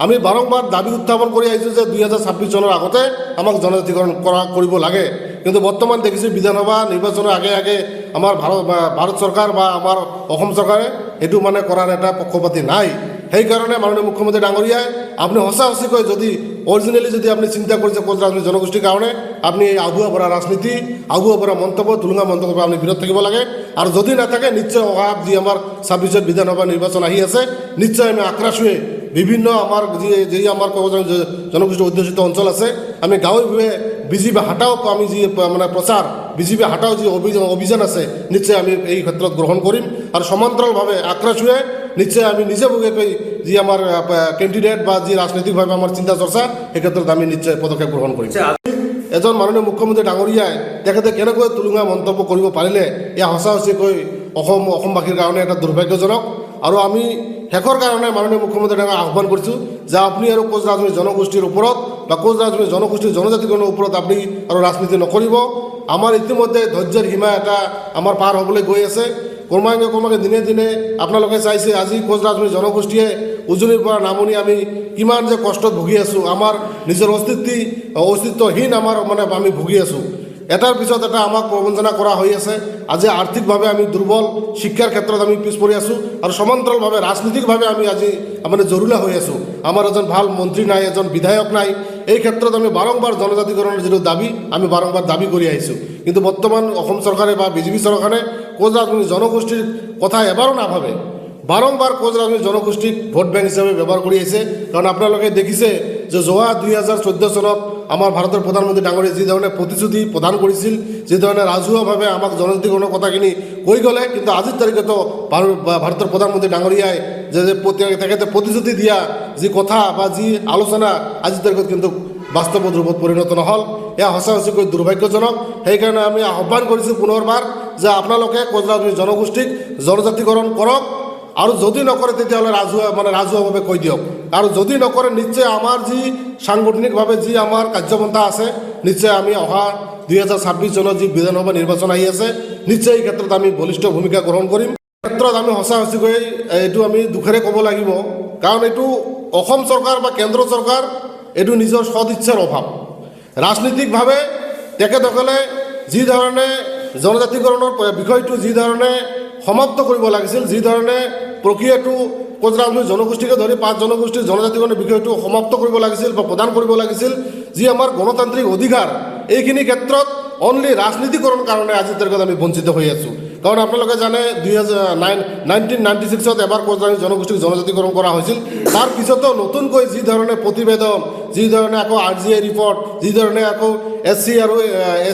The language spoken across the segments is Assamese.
আমি বাৰংবাৰ দাবি উত্থাপন কৰে আহিছোঁ যে 2026 চনৰ আগতে আমাক জনজাতিকৰণ কৰিব লাগে, কিন্তু বৰ্তমান দেখিছোঁ বিধানসভা নিৰ্বাচনৰ আগে আগে আমাৰ ভাৰত চৰকাৰ বা আমাৰ অসম চৰকাৰে এইটো মানে কৰাৰ এটা পক্ষপাতি নাই। সেইকাৰণে মাননীয় মুখ্যমন্ত্ৰী ডাঙৰীয়াই আপুনি সঁচাকৈ যদি অৰিজিনেলি যদি আপুনি চিন্তা কৰিছে কোচ ৰাজনৈতিক জনগোষ্ঠীৰ কাৰণে আপুনি এই আগুৱা পৰা ৰাজনীতি, আগুৱা পৰা মন্তব্য, তুলুঙা মন্তব্যৰ পৰা আপুনি বিৰত থাকিব লাগে। আৰু যদি নাথাকে নিশ্চয় অহা যি আমাৰ 26 বিধানসভা নিৰ্বাচন আহি আছে, নিশ্চয় আমি আক্ৰাশুৱে বিভিন্ন আমাৰ যি আমাৰ জনগোষ্ঠী অধ্যুষিত অঞ্চল আছে আমি গাঁৱে ভূঞে বিজেপি হাটাও আমি যি মানে প্ৰচাৰ বিজেপি হাটাও যি অভিযান আছে নিশ্চয় আমি এই ক্ষেত্ৰত গ্ৰহণ কৰিম। আৰু সমান্তৰালভাৱে আক্ৰাশুৱে নিশ্চয় আমি নিজে ভোগীয়াকৈ যি আমাৰ কেণ্ডিডেট বা যি ৰাজনৈতিকভাৱে আমাৰ চিন্তা চৰ্চা সেই ক্ষেত্ৰত আমি নিশ্চয় পদক্ষেপ গ্ৰহণ কৰিম। এজন মাননীয় মুখ্যমন্ত্ৰী ডাঙৰীয়াই তেখেতে কেনেকৈ তুলুঙা মন্তব্য কৰিব পাৰিলে এয়া সঁচাকৈ অসমবাসীৰ কাৰণে এটা দুৰ্ভাগ্যজনক। আৰু আমি শেষৰ কাৰণে মাননীয় মুখ্যমন্ত্ৰী ডাঙৰীয়াক আহ্বান কৰিছোঁ যে আপুনি আৰু কোচ ৰাজনৈতিক জনগোষ্ঠীৰ ওপৰত বা কোচ ৰাজনৈতিক জনগোষ্ঠীৰ জনজাতিকৰণৰ ওপৰত আপুনি আৰু ৰাজনীতি নকৰিব। আমাৰ ইতিমধ্যে ধৈৰ্যৰ সীমা এটা আমাৰ পাৰ হ'বলৈ গৈ আছে। ক্ৰমান্বয়ে দিনে দিনে আপোনালোকে চাইছে আজি কোচ ৰাজনৈতিক জনগোষ্ঠীয়ে উজনিৰ পৰা নামনি আমি কিমান যে কষ্টত ভুগি আছোঁ, আমাৰ নিজৰ অস্তিত্বহীন আমাৰ মানে আমি ভুগি আছোঁ। এটাৰ পিছত এটা আমাক প্ৰবঞ্চনা কৰা হৈ আছে। আজি আৰ্থিকভাৱে আমি দুৰ্বল, শিক্ষাৰ ক্ষেত্ৰত আমি পিছ পৰি আছোঁ আৰু সমান্তৰালভাৱে ৰাজনীতিকভাৱে আমি আজি মানে জৰুলা হৈ আছোঁ। আমাৰ এজন ভাল মন্ত্ৰী নাই, এজন বিধায়ক নাই। এই ক্ষেত্ৰত আমি বাৰংবাৰ জনজাতিকৰণৰ যিটো দাবী আমি বাৰংবাৰ দাবী কৰি আহিছোঁ, কিন্তু বৰ্তমান অসম চৰকাৰে বা বিজেপি চৰকাৰে কোচ ৰাজনৈতিক জনগোষ্ঠীৰ কথা এবাৰো নাভাবে। বাৰংবাৰ কোচ ৰাজনৈতিক জনগোষ্ঠীক ভোট বেংক হিচাপে ব্যৱহাৰ কৰি আহিছে। কাৰণ আপোনালোকে দেখিছে যে যোৱা 2014 চনত আমাৰ ভাৰতৰ প্ৰধানমন্ত্ৰী ডাঙৰীয়াই যি ধৰণে প্ৰতিশ্ৰুতি প্ৰদান কৰিছিল, যি ধৰণে ৰাজহুৱাভাৱে আমাক জনজাতিকৰণৰ কথাখিনি কৈ গ'লে, কিন্তু আজিৰ তাৰিখতো ভাৰতৰ প্ৰধানমন্ত্ৰী ডাঙৰীয়াই যে তেখেতে প্ৰতিশ্ৰুতি দিয়া যি কথা বা যি আলোচনা আজিৰ তাৰিখত কিন্তু বাস্তৱ ৰূপত পৰিণত নহ'ল। এয়া সঁচাকৈ দুৰ্ভাগ্যজনক। সেইকাৰণে আমি আহ্বান কৰিছোঁ পুনৰবাৰ যে আপোনালোকে কোচ ৰাজনৈতিক জনগোষ্ঠীক জনজাতিকৰণ কৰক, আৰু যদি নকৰে তেতিয়াহ'লে ৰাজহুৱাভাৱে কৈ দিয়ক। আৰু যদি নকৰে নিশ্চয় আমাৰ যি সাংগঠনিকভাৱে যি আমাৰ কাৰ্যপন্থা আছে নিশ্চয় আমি অহা 2026 চনত যি বিধানসভা নিৰ্বাচন আহি আছে নিশ্চয় এই ক্ষেত্ৰত আমি বলিষ্ঠ ভূমিকা গ্ৰহণ কৰিম। ক্ষেত্ৰত আমি সঁচাকৈ এইটো আমি দুখেৰে ক'ব লাগিব, কাৰণ এইটো অসম চৰকাৰ বা কেন্দ্ৰ চৰকাৰ এইটো নিজৰ সদিচ্ছাৰ অভাৱ। ৰাজনীতিকভাৱে তেখেতসকলে যি ধৰণে জনজাতিকৰণৰ বিষয়টো যি ধৰণে সমাপ্ত কৰিব লাগিছিল, যি ধৰণে প্ৰক্ৰিয়াটো কোচ ৰাজনৈতিক জনগোষ্ঠীকে ধৰি 5 জনগোষ্ঠীৰ জনজাতিকৰণৰ বিষয়টো সমাপ্ত কৰিব লাগিছিল বা প্ৰদান কৰিব লাগিছিল, যি আমাৰ গণতান্ত্ৰিক অধিকাৰ, এইখিনি ক্ষেত্ৰত অনলি ৰাজনীতিকৰণ কাৰণে আজিৰ তাৰিখত আমি বঞ্চিত হৈ আছোঁ। কাৰণ আপোনালোকে জানে 1996 এবাৰ কোচ ৰাজনৈতিক জনগোষ্ঠীক জনজাতিকৰণ কৰা হৈছিল। তাৰ পিছতো নতুনকৈ যি ধৰণে প্ৰতিবেদন, যি ধৰণে আকৌ RGI ৰিপৰ্ট, যি ধৰণে আকৌ SC আৰু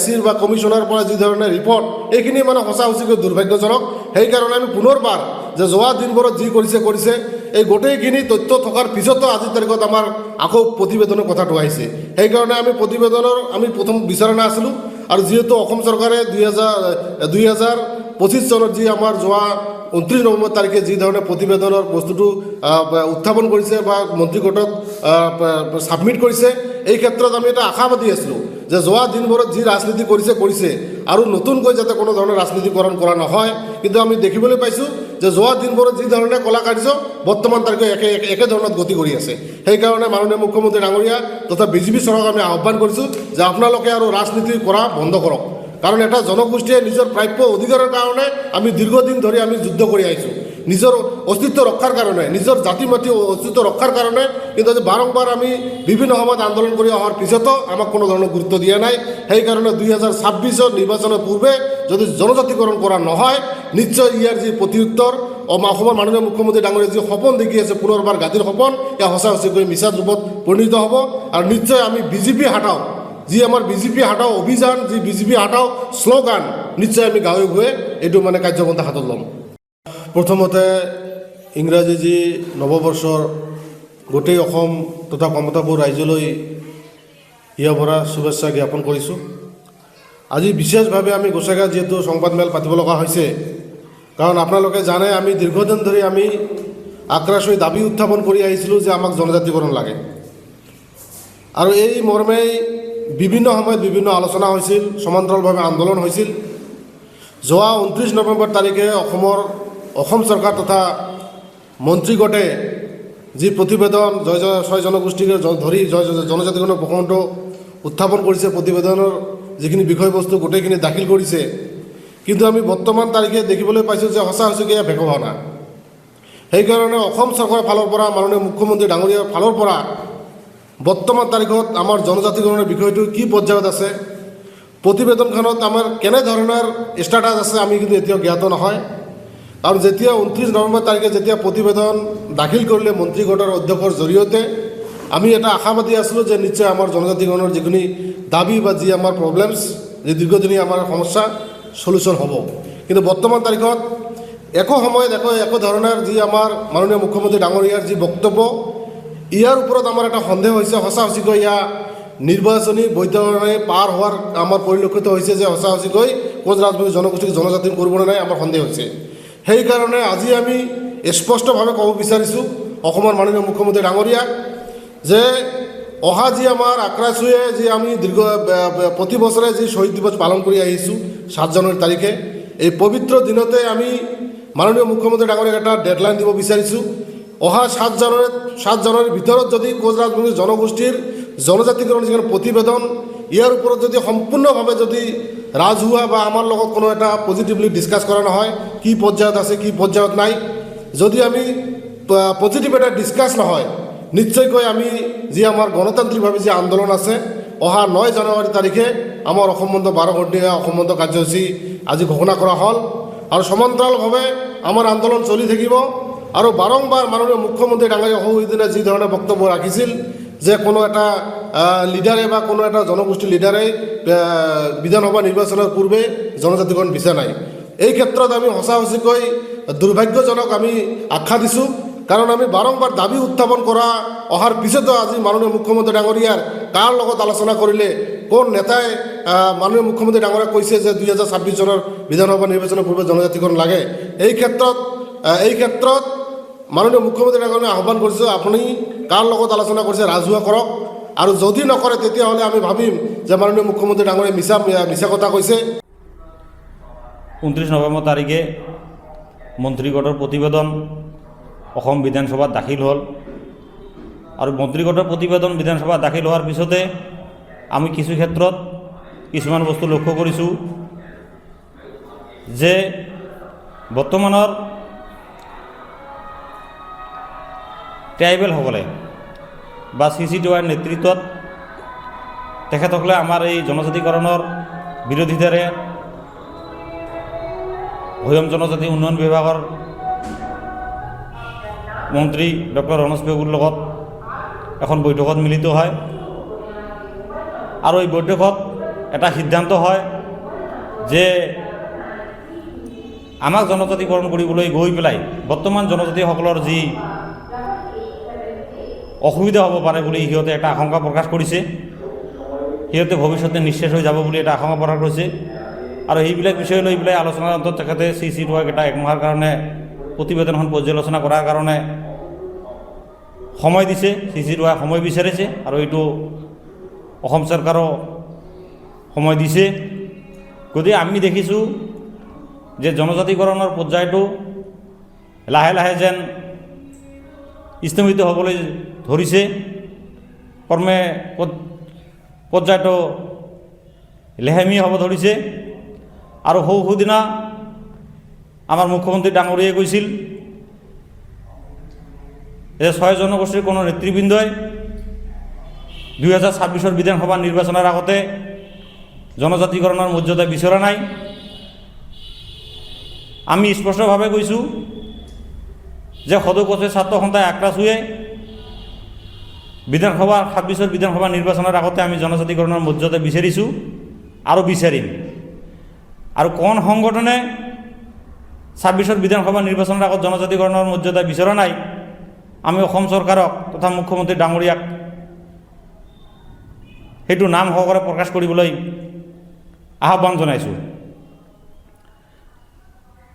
SCৰ বা কমিশ্যনৰ পৰা যি ধৰণে ৰিপৰ্ট, এইখিনি মানে সঁচাকৈ দুৰ্ভাগ্যজনক। সেইকাৰণে আমি পুনৰবাৰ যে যোৱা দিনবোৰত যি কৰিছে এই গোটেইখিনি তথ্য থকাৰ পিছতো আজিৰ তাৰিখত আমাৰ আকৌ প্ৰতিবেদনৰ কথাটো আহিছে। সেইকাৰণে আমি প্ৰতিবেদনৰ আমি প্ৰথম বিচৰা নাছিলোঁ। আৰু যিহেতু অসম চৰকাৰে 2025 চনত যি আমাৰ যোৱা 29 নৱেম্বৰ তাৰিখে যি ধৰণে প্ৰতিবেদনৰ বস্তুটো উত্থাপন কৰিছে বা মন্ত্ৰীগোটত ছাবমিট কৰিছে, এই ক্ষেত্ৰত আমি এটা আশাবাদী আছিলোঁ যে যোৱা দিনবোৰত যি ৰাজনীতি কৰিছে আৰু নতুনকৈ যাতে কোনো ধৰণৰ ৰাজনীতিকৰণ কৰা নহয়। কিন্তু আমি দেখিবলৈ পাইছোঁ যে যোৱা দিনবোৰত যি ধৰণে কলা কাৰ্য বৰ্তমান তাৰিখে একে ধৰণত গতি কৰি আছে। সেইকাৰণে মাননীয় মুখ্যমন্ত্ৰী ডাঙৰীয়া তথা বিজেপি চৰকাৰক আমি আহ্বান কৰিছোঁ যে আপোনালোকে আৰু ৰাজনীতি কৰা বন্ধ কৰক। কাৰণ এটা জনগোষ্ঠীয়ে নিজৰ প্ৰাপ্য অধিকাৰৰ কাৰণে আমি দীৰ্ঘদিন ধৰি আমি যুদ্ধ কৰি আহিছোঁ, নিজৰ অস্তিত্ব ৰক্ষাৰ কাৰণে, নিজৰ জাতি মাতি অস্তিত্ব ৰক্ষাৰ কাৰণে। কিন্তু আজি বাৰংবাৰ আমি বিভিন্ন সময়ত আন্দোলন কৰি অহাৰ পিছতো আমাক কোনো ধৰণৰ গুৰুত্ব দিয়া নাই। সেইকাৰণে 2026 নিৰ্বাচনৰ পূৰ্বে যদি জনজাতিকৰণ কৰা নহয় নিশ্চয় ইয়াৰ যি প্ৰত্যুত্তৰ অসমৰ মাননীয় মুখ্যমন্ত্ৰী ডাঙৰীয়াই যি সপোন দেখি আছে পুনৰবাৰ গাদীৰ সপোন, এয়া সঁচাকৈ মিছা ৰূপত পৰিণত হ'ব। আৰু নিশ্চয় আমি বিজেপি হাটাও, যি আমাৰ বিজেপি হাটাও অভিযান, যি বিজেপি হাটাও শ্লোগান নিশ্চয় আমি গাঁৱে ভূঞে এইটো মানে কাৰ্যপন্থা হাতত ল'ম। প্ৰথমতে ইংৰাজী যি নৱবৰ্ষৰ গোটেই অসম তথা কমতাপুৰ ৰাইজলৈ হিয়া ভৰা শুভেচ্ছা জ্ঞাপন কৰিছোঁ। আজি বিশেষভাৱে আমি গোসাইগাঁৱত যিহেতু সংবাদমেল পাতিব লগা হৈছে, কাৰণ আপোনালোকে জানে আমি দীৰ্ঘদিন ধৰি আমি আক্ৰাশী দাবী উত্থাপন কৰি আহিছিলোঁ যে আমাক জনজাতিকৰণ লাগে। আৰু এই মৰ্মেই বিভিন্ন সময়ত বিভিন্ন আলোচনা হৈছিল, সমান্তৰালভাৱে আন্দোলন হৈছিল। যোৱা 29 নৱেম্বৰ তাৰিখে অসম চৰকাৰ তথা মন্ত্ৰীগোটে যি প্ৰতিবেদন ছয় জনগোষ্ঠীকে ধৰি জনজাতিকৰণৰ প্ৰসংগ উত্থাপন কৰিছে, প্ৰতিবেদনৰ যিখিনি বিষয়বস্তু গোটেইখিনি দাখিল কৰিছে, কিন্তু আমি বৰ্তমান তাৰিখে দেখিবলৈ পাইছোঁ যে সঁচা সঁচিকে এয়া ভেকভাওনা। সেইকাৰণে অসম চৰকাৰৰ ফালৰ পৰা, মাননীয় মুখ্যমন্ত্ৰী ডাঙৰীয়াৰ ফালৰ পৰা বৰ্তমান তাৰিখত আমাৰ জনজাতিকৰণৰ বিষয়টো কি পৰ্যায়ত আছে, প্ৰতিবেদনখনত আমাৰ কেনেধৰণৰ ষ্টেটাছ আছে আমি কিন্তু এতিয়াও জ্ঞাত নহয়। আৰু যেতিয়া 29 নৱেম্বৰ তাৰিখে যেতিয়া প্ৰতিবেদন দাখিল কৰিলে মন্ত্ৰীগোটৰ অধ্যক্ষৰ জৰিয়তে, আমি এটা আশাবাদী আছিলোঁ যে নিশ্চয় আমাৰ জনজাতিকৰণৰ যিখিনি দাবী বা যি আমাৰ প্ৰব্লেমছ, যি দীৰ্ঘদিনীয়া আমাৰ সমস্যা সলিউশ্যন হ'ব। কিন্তু বৰ্তমান তাৰিখত একো সময়ত একো ধৰণৰ যি আমাৰ মাননীয় মুখ্যমন্ত্ৰী ডাঙৰীয়াৰ যি বক্তব্য, ইয়াৰ ওপৰত আমাৰ এটা সন্দেহ হৈছে, সঁচা সঁচিকৈ ইয়া নিৰ্বাচনী বৈধৰণে পাৰ হোৱাৰ আমাৰ পৰিলক্ষিত হৈছে যে সঁচা সঁচিকৈ কোচ ৰাজবংশী জনগোষ্ঠীক জনজাতি কৰিবলৈ নাই, আমাৰ সন্দেহ হৈছে। সেইকাৰণে আজি আমি স্পষ্টভাৱে ক'ব বিচাৰিছোঁ অসমৰ মাননীয় মুখ্যমন্ত্ৰী ডাঙৰীয়াক যে অহা যি আমাৰ আক্ৰাচুৱে যি আমি প্ৰতি বছৰে যি শ্বহীদ দিৱস পালন কৰি আহিছোঁ 7 জানুৱাৰী তাৰিখে, এই পবিত্ৰ দিনতে আমি মাননীয় মুখ্যমন্ত্ৰী ডাঙৰীয়াক এটা ডেডলাইন দিব বিচাৰিছোঁ। অহা 7 জানুৱাৰীৰ ভিতৰত যদি কোচ ৰাজবংশী জনগোষ্ঠীৰ জনজাতিকৰণ যিখন প্ৰতিবেদন, ইয়াৰ ওপৰত যদি সম্পূৰ্ণভাৱে যদি ৰাজহুৱা বা আমাৰ লগত কোনো এটা পজিটিভলি ডিছকাছ কৰা নহয়, কি পৰ্যায়ত আছে কি পৰ্যায়ত নাই, যদি আমি পজিটিভ এটা ডিছকাছ নহয়, নিশ্চয়কৈ আমি যি আমাৰ গণতান্ত্ৰিকভাৱে যি আন্দোলন আছে, অহা 9 জানুৱাৰী তাৰিখে আমাৰ অসম বন্ধ 12 ঘণ্টীয়া অসম বন্ধ কাৰ্যসূচী আজি ঘোষণা কৰা হ'ল। আৰু সমান্তৰালভাৱে আমাৰ আন্দোলন চলি থাকিব। আৰু বাৰম্বাৰ মাননীয় মুখ্যমন্ত্ৰী ডাঙৰীয়া সিদিনা যি ধৰণে বক্তব্য ৰাখিছিল যে কোনো এটা লিডাৰে বা কোনো এটা জনগোষ্ঠীৰ লিডাৰে বিধানসভা নিৰ্বাচনৰ পূৰ্বে জনজাতিকৰণ বিচৰা নাই, এই ক্ষেত্ৰত আমি সঁচা সঁচিকৈ দুৰ্ভাগ্যজনক আমি আখ্যা দিছোঁ। কাৰণ আমি বাৰম্বাৰ দাবী উত্থাপন কৰা অহাৰ পিছতো আজি মাননীয় মুখ্যমন্ত্ৰী ডাঙৰীয়াৰ কাৰ লগত আলোচনা কৰিলে, কোন নেতাই মাননীয় মুখ্যমন্ত্ৰী ডাঙৰীয়াক কৈছে যে 2026 চনৰ বিধানসভা নিৰ্বাচনৰ পূৰ্বে জনজাতিকৰণ লাগে। এই ক্ষেত্ৰত মাননীয় মুখ্যমন্ত্ৰী ডাঙৰীয়াক আহ্বান কৰিছোঁ, আপুনি কাৰ লগত আলোচনা কৰিছে ৰাজহুৱা কৰক। আৰু যদি নকৰে তেতিয়াহ'লে আমি ভাবিম যে মাননীয় মুখ্যমন্ত্ৰী ডাঙৰীয়াই মিছা কথা কৈছে। 29 নৱেম্বৰ তাৰিখে মন্ত্ৰীগোটৰ প্ৰতিবেদন অসম বিধানসভাত দাখিল হ'ল। আৰু মন্ত্ৰীগোটৰ প্ৰতিবেদন বিধানসভাত দাখিল হোৱাৰ পিছতে আমি কিছু ক্ষেত্ৰত কিছুমান বস্তু লক্ষ্য কৰিছোঁ যে বৰ্তমানৰ ট্ৰাইবেলসকলে বা CCTYৰ নেতৃত্বত তেখেতসকলে আমাৰ এই জনজাতিকৰণৰ বিৰোধিতাৰে ভৈয়াম জনজাতি উন্নয়ন বিভাগৰ মন্ত্ৰী ডক্টৰ ৰমেশ পেগুৰ লগত এখন বৈঠকত মিলিত হয়। আৰু এই বৈঠকত এটা সিদ্ধান্ত হয় যে আমাক জনজাতিকৰণ কৰিবলৈ গৈ পেলাই বৰ্তমান জনজাতিসকলৰ যি অসুবিধা হ'ব পাৰে বুলি সিহঁতে এটা আশংকা প্ৰকাশ কৰিছে, সিহঁতে ভৱিষ্যতে নিঃশেষ হৈ যাব বুলি এটা আশংকা প্ৰকাশ কৰিছে। আৰু সেইবিলাক বিষয় লৈ পেলাই আলোচনাৰ অন্তত তেখেতে CCTYক এটা 1 মাহৰ কাৰণে প্ৰতিবেদনখন পৰ্যালোচনা কৰাৰ কাৰণে সময় দিছে, CCTY সময় বিচাৰিছে আৰু এইটো অসম চৰকাৰো সময় দিছে। গতিকে আমি দেখিছোঁ যে জনজাতিকৰণৰ পৰ্যায়টো লাহে লাহে যেন স্থমিত হ'বলৈ ধৰিছে, ক্ৰমে পৰ্যায়টো লেহেমীয়া হ'ব ধৰিছে। আৰু সৌদিনা আমাৰ মুখ্যমন্ত্ৰী ডাঙৰীয়াই কৈছিল যে 6 জনগোষ্ঠীৰ কোনো নেতৃবৃন্দই 2026 বিধানসভা নিৰ্বাচনৰ আগতে জনজাতিকৰণৰ মৰ্যাদা বিচৰা নাই। আমি স্পষ্টভাৱে কৈছোঁ যে সদৌ-কোচে ছাত্ৰ সন্থাই আক্ৰাচুৱে বিধানসভা 26 বিধানসভা নিৰ্বাচনৰ আগতে আমি জনজাতিকৰণৰ মৰ্যাদা বিচাৰিছোঁ আৰু বিচাৰিম। আৰু কোন সংগঠনে 26 বিধানসভা নিৰ্বাচনৰ আগত জনজাতিকৰণৰ মৰ্যাদা বিচৰা নাই, আমি অসম চৰকাৰক তথা মুখ্যমন্ত্ৰী ডাঙৰীয়াক সেইটো নাম সহকাৰে প্ৰকাশ কৰিবলৈ আহ্বান জনাইছোঁ।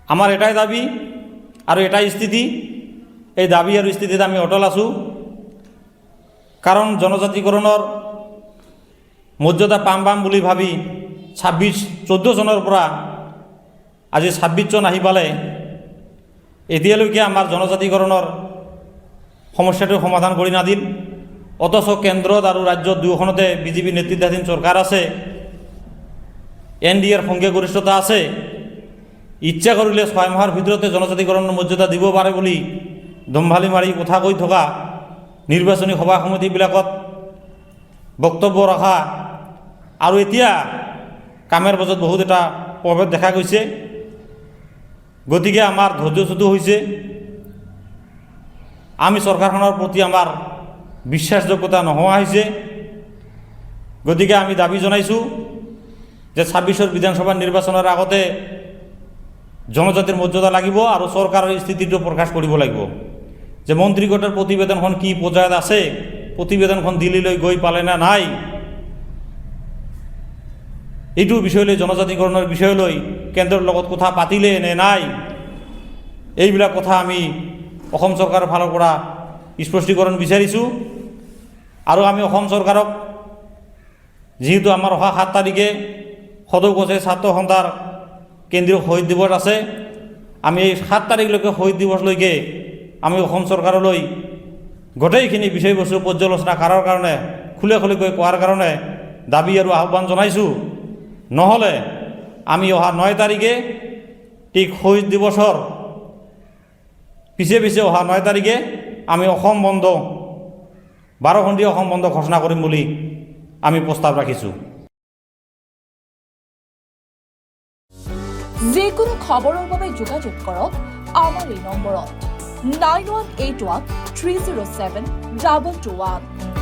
আমাৰ এটাই দাবী আৰু এটাই স্থিতি, এই দাবী আৰু স্থিতিত আমি অটল আছোঁ। কাৰণ জনজাতিকৰণৰ মৰ্যাদা পাম বুলি ভাবি 14 চনৰ পৰা আজি 26 চন আহি পালে এতিয়ালৈকে আমাৰ জনজাতিকৰণৰ সমস্যাটোৰ সমাধান কৰি নাদিল। অথচ কেন্দ্ৰত আৰু ৰাজ্যত দুয়োখনতে বিজেপি নেতৃত্বাধীন চৰকাৰ আছে, NDAৰ সংখ্যাগৰিষ্ঠতা আছে। ইচ্ছা কৰিলে 6 মাহৰ ভিতৰতে জনজাতিকৰণৰ মৰ্যাদা দিব পাৰে বুলি দম্ভালি মাৰি কথা কৈ থকা, নিৰ্বাচনী সভা সমিতিবিলাকত বক্তব্য ৰখা, আৰু এতিয়া কামেৰ বজত বহুত এটা প্ৰভেদ দেখা গৈছে। গতিকে আমাৰ ধৈৰ্যচ্যুত হৈছে। আমি চৰকাৰখনৰ প্ৰতি আমাৰ বিশ্বাসযোগ্যতা নোহোৱা হৈছে। গতিকে আমি দাবী জনাইছোঁ যে 26ৰ বিধানসভা নিৰ্বাচনৰ আগতে জনজাতিৰ মৰ্যাদা লাগিব আৰু চৰকাৰৰ স্থিতিটো প্ৰকাশ কৰিব লাগিব যে মন্ত্ৰীগোটৰ প্ৰতিবেদনখন কি পৰ্যায়ত আছে, প্ৰতিবেদনখন দিল্লীলৈ গৈ পালে না নাই, এইটো বিষয় লৈ জনজাতিকৰণৰ বিষয় লৈ কেন্দ্ৰৰ লগত কথা পাতিলে নে নাই, এইবিলাক কথা আমি অসম চৰকাৰৰ ফালৰ পৰা স্পষ্টীকৰণ বিচাৰিছোঁ। আৰু আমি অসম চৰকাৰক, যিহেতু আমাৰ অহা 7 তাৰিখে সদৌ ছাত্ৰ সন্থাৰ কেন্দ্ৰীয় শহীদ দিৱস আছে, আমি এই 7 তাৰিখলৈকে শহীদ দিৱসলৈকে আমি অসম চৰকাৰলৈ গোটেইখিনি বিষয়বস্তু পৰ্যালোচনা কৰাৰ কাৰণে, খুলে খুলিকৈ কোৱাৰ কাৰণে দাবী আৰু আহ্বান জনাইছোঁ। নহ'লে আমি অহা 9 তাৰিখে ঠিক শহীদ দিৱসৰ পিছে পিছে অহা 9 তাৰিখে আমি অসম বন্ধ, 12 ঘণ্টীয়া অসম বন্ধ ঘোষণা কৰিম বুলি আমি প্ৰস্তাৱ ৰাখিছোঁ। যিকোনো খবৰৰ বাবে যোগাযোগ কৰক আমাৰ এই নম্বৰত 9181 307 221।